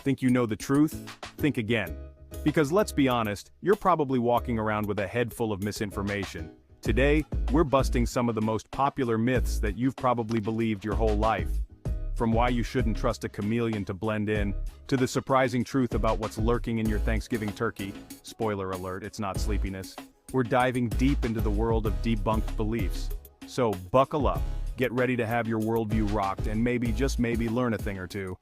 Think you know the truth? Think again. Because let's be honest, you're probably walking around with a head full of misinformation. Today, we're busting some of the most popular myths that you've probably believed your whole life. From why you shouldn't trust a chameleon to blend in, to the surprising truth about what's lurking in your Thanksgiving turkey. Spoiler alert, it's not sleepiness. We're diving deep into the world of debunked beliefs. So buckle up, get ready to have your worldview rocked, and maybe, just maybe, learn a thing or two.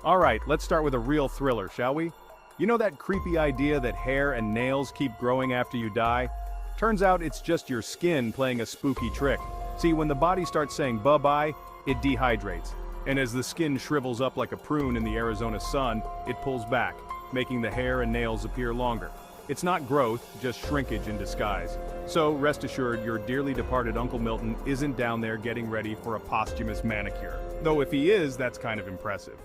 Alright, let's start with a real thriller, shall we? You know that creepy idea that hair and nails keep growing after you die? Turns out it's just your skin playing a spooky trick. See, when the body starts saying bye-bye, it dehydrates. And as the skin shrivels up like a prune in the Arizona sun, it pulls back, making the hair and nails appear longer. It's not growth, just shrinkage in disguise. So rest assured, your dearly departed Uncle Milton isn't down there getting ready for a posthumous manicure. Though if he is, that's kind of impressive.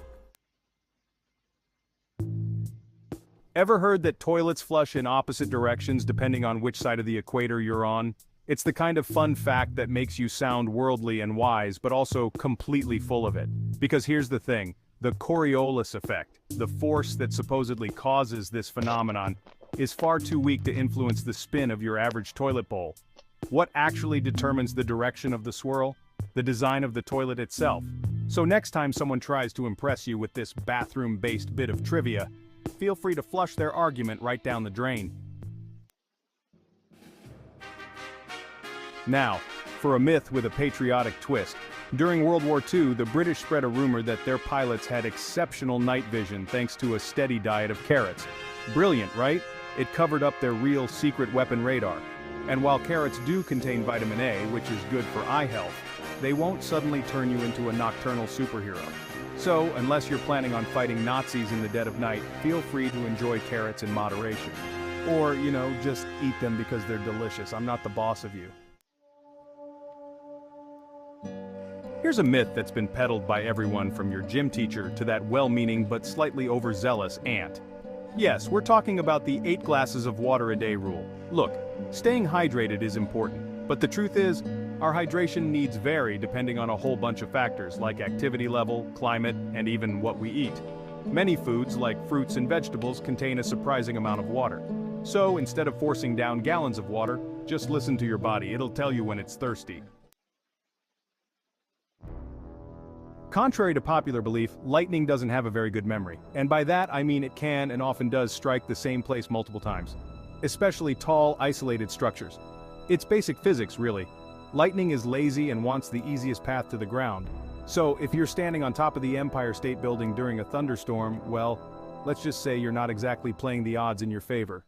Ever heard that toilets flush in opposite directions depending on which side of the equator you're on? It's the kind of fun fact that makes you sound worldly and wise, but also completely full of it. Because here's the thing, the Coriolis effect, the force that supposedly causes this phenomenon, is far too weak to influence the spin of your average toilet bowl. What actually determines the direction of the swirl? The design of the toilet itself. So next time someone tries to impress you with this bathroom-based bit of trivia, feel free to flush their argument right down the drain. Now, for a myth with a patriotic twist. During World War II, the British spread a rumor that their pilots had exceptional night vision thanks to a steady diet of carrots. Brilliant, right? It covered up their real secret weapon radar. And while carrots do contain vitamin A, which is good for eye health, they won't suddenly turn you into a nocturnal superhero. So, unless you're planning on fighting Nazis in the dead of night, feel free to enjoy carrots in moderation. Or, just eat them because they're delicious. I'm not the boss of you. Here's a myth that's been peddled by everyone from your gym teacher to that well-meaning but slightly overzealous aunt. Yes, we're talking about the 8 glasses of water a day rule. Look, staying hydrated is important, but the truth is, our hydration needs vary depending on a whole bunch of factors like activity level, climate, and even what we eat. Many foods, like fruits and vegetables, contain a surprising amount of water. So, instead of forcing down gallons of water, just listen to your body, it'll tell you when it's thirsty. Contrary to popular belief, lightning doesn't have a very good memory, and by that I mean it can and often does strike the same place multiple times. Especially tall, isolated structures. It's basic physics, really. Lightning is lazy and wants the easiest path to the ground. So, if you're standing on top of the Empire State Building during a thunderstorm, well, let's just say you're not exactly playing the odds in your favor.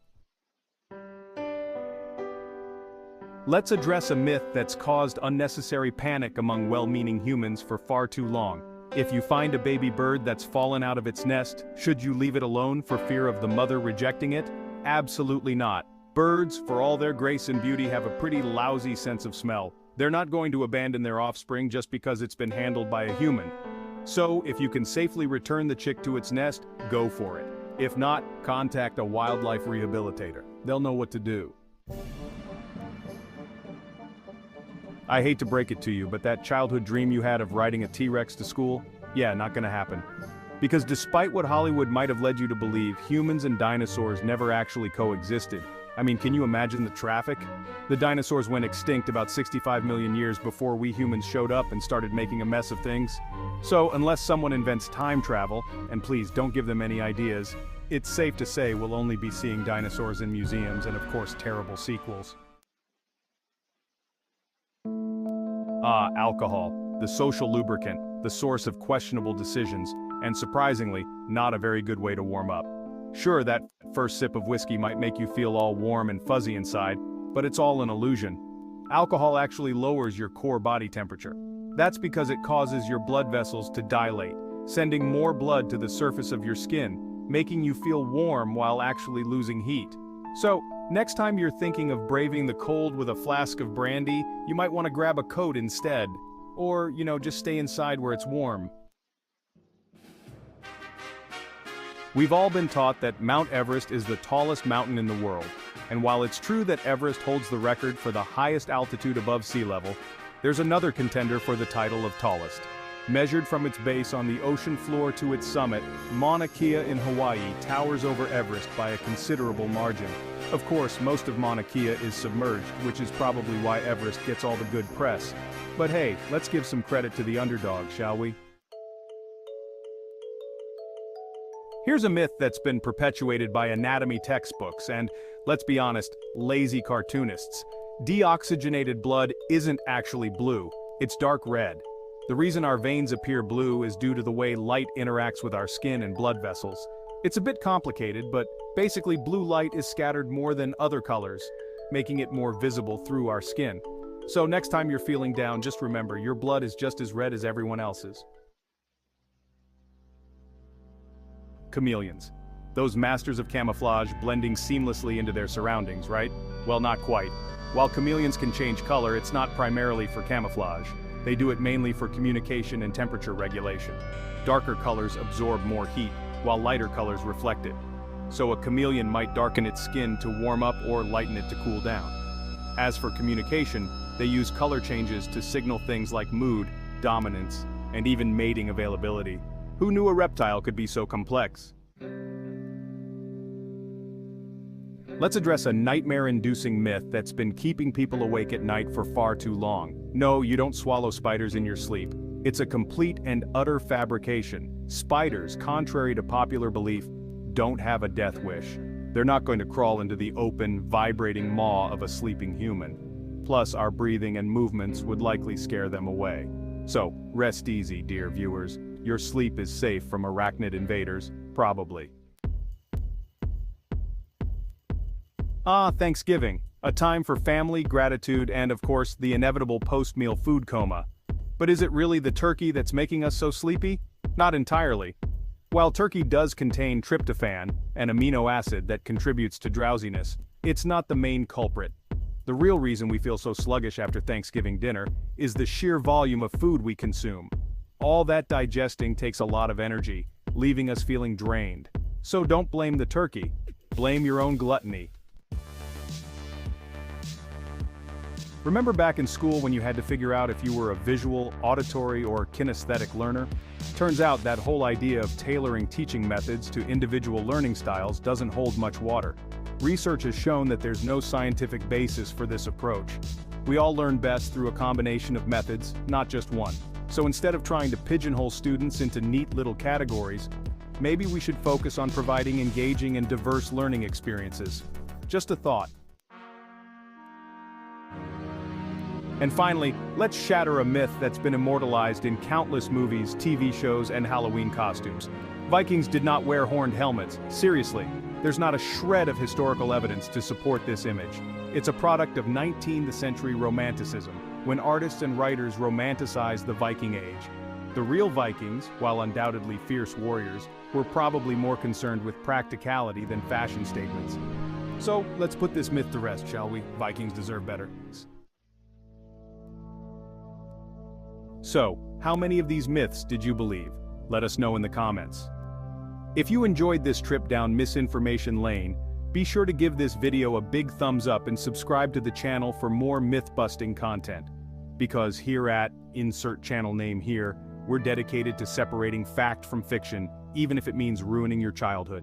Let's address a myth that's caused unnecessary panic among well-meaning humans for far too long. If you find a baby bird that's fallen out of its nest, should you leave it alone for fear of the mother rejecting it? Absolutely not. Birds, for all their grace and beauty, have a pretty lousy sense of smell. They're not going to abandon their offspring just because it's been handled by a human. So, if you can safely return the chick to its nest, go for it. If not, contact a wildlife rehabilitator. They'll know what to do. I hate to break it to you, but that childhood dream you had of riding a T-Rex to school? Yeah, not gonna happen. Because despite what Hollywood might have led you to believe, humans and dinosaurs never actually coexisted. I mean, can you imagine the traffic? The dinosaurs went extinct about 65 million years before we humans showed up and started making a mess of things. So, unless someone invents time travel, and please don't give them any ideas, it's safe to say we'll only be seeing dinosaurs in museums and of course terrible sequels. Alcohol, the social lubricant, the source of questionable decisions, and surprisingly, not a very good way to warm up. Sure, that first sip of whiskey might make you feel all warm and fuzzy inside, but it's all an illusion. Alcohol actually lowers your core body temperature. That's because it causes your blood vessels to dilate, sending more blood to the surface of your skin, making you feel warm while actually losing heat. So, next time you're thinking of braving the cold with a flask of brandy, you might want to grab a coat instead. Or, just stay inside where it's warm. We've all been taught that Mount Everest is the tallest mountain in the world. And while it's true that Everest holds the record for the highest altitude above sea level, there's another contender for the title of tallest. Measured from its base on the ocean floor to its summit, Mauna Kea in Hawaii towers over Everest by a considerable margin. Of course, most of Mauna Kea is submerged, which is probably why Everest gets all the good press. But hey, let's give some credit to the underdog, shall we? Here's a myth that's been perpetuated by anatomy textbooks and, let's be honest, lazy cartoonists. Deoxygenated blood isn't actually blue, it's dark red. The reason our veins appear blue is due to the way light interacts with our skin and blood vessels. It's a bit complicated, but basically blue light is scattered more than other colors, making it more visible through our skin. So next time you're feeling down, just remember, your blood is just as red as everyone else's. Chameleons. Those masters of camouflage blending seamlessly into their surroundings, right? Well, not quite. While chameleons can change color, it's not primarily for camouflage. They do it mainly for communication and temperature regulation. Darker colors absorb more heat, while lighter colors reflect it. So a chameleon might darken its skin to warm up or lighten it to cool down. As for communication, they use color changes to signal things like mood, dominance, and even mating availability. Who knew a reptile could be so complex? Let's address a nightmare-inducing myth that's been keeping people awake at night for far too long. No, you don't swallow spiders in your sleep. It's a complete and utter fabrication. Spiders, contrary to popular belief, don't have a death wish. They're not going to crawl into the open, vibrating maw of a sleeping human. Plus, our breathing and movements would likely scare them away. So, rest easy, dear viewers. Your sleep is safe from arachnid invaders, probably. Thanksgiving. A time for family, gratitude, and of course, the inevitable post-meal food coma. But is it really the turkey that's making us so sleepy? Not entirely. While turkey does contain tryptophan, an amino acid that contributes to drowsiness, it's not the main culprit. The real reason we feel so sluggish after Thanksgiving dinner is the sheer volume of food we consume. All that digesting takes a lot of energy, leaving us feeling drained. So don't blame the turkey. Blame your own gluttony. Remember back in school when you had to figure out if you were a visual, auditory, or kinesthetic learner? Turns out that whole idea of tailoring teaching methods to individual learning styles doesn't hold much water. Research has shown that there's no scientific basis for this approach. We all learn best through a combination of methods, not just one. So instead of trying to pigeonhole students into neat little categories, maybe we should focus on providing engaging and diverse learning experiences. Just a thought. And finally, let's shatter a myth that's been immortalized in countless movies, TV shows, and Halloween costumes. Vikings did not wear horned helmets. Seriously, there's not a shred of historical evidence to support this image. It's a product of 19th century Romanticism, when artists and writers romanticized the Viking Age. The real Vikings, while undoubtedly fierce warriors, were probably more concerned with practicality than fashion statements. So, let's put this myth to rest, shall we? Vikings deserve better. So, how many of these myths did you believe? Let us know in the comments. If you enjoyed this trip down misinformation lane, be sure to give this video a big thumbs up and subscribe to the channel for more myth-busting content. Because here at, insert channel name here, we're dedicated to separating fact from fiction, even if it means ruining your childhood.